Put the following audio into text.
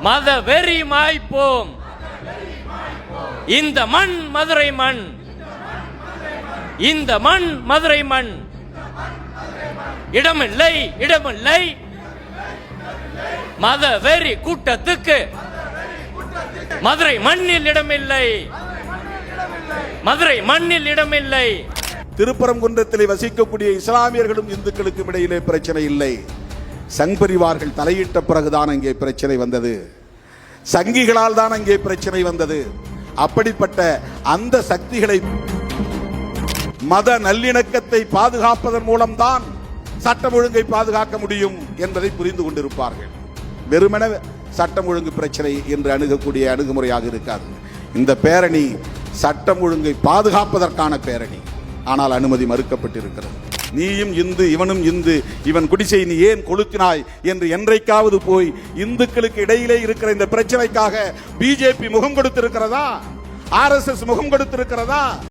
மத வெறி மாய்ப்போம். இந்த மண் மதுரை மண், இந்த மண் மதுரை மண். இடமில்லை இடமில்லை மத வெறி கூட்டத்துக்கு மதுரை மண்ணில் இடமில்லை, மதுரை மண்ணில் இடமில்லை. திருப்பரங்குன்றத்தில் வசிக்கக்கூடிய இஸ்லாமியர்களும் இந்துக்களுக்கும் இடையிலே பிரச்சனை இல்லை. சங் பரிவார்கள் தலையிட்ட பிறகுதான் அங்கே பிரச்சனை வந்தது. சங்கிகளால் தான் அங்கே பிரச்சனை வந்தது. அப்படிப்பட்ட அந்த சக்திகளை மத நல்லிணக்கத்தை பாதுகாப்பதன் மூலம்தான் சட்டம் ஒழுங்கை பாதுகாக்க முடியும் என்பதை புரிந்து கொண்டிருப்பார்கள். வெறுமன சட்டம் ஒழுங்கு பிரச்சனை என்று அணுகக்கூடிய அணுகுமுறையாக இருக்காது. இந்த பேரணி சட்டம் ஒழுங்கை பாதுகாப்பதற்கான பேரணி. ஆனால் அனுமதி மறுக்கப்பட்டிருக்கிறது. நீயும் இந்து, இவனும் இந்து, இவன் குடிசை நீ ஏன் கொளுத்தினாய் என்று என்றைக்காவது போய் இந்துக்களுக்கு இடையிலே இருக்கிற இந்த பிரச்சனைக்காக பிஜேபி முகம் கொடுத்திருக்கிறதா? RSS முகம் கொடுத்திருக்கிறதா?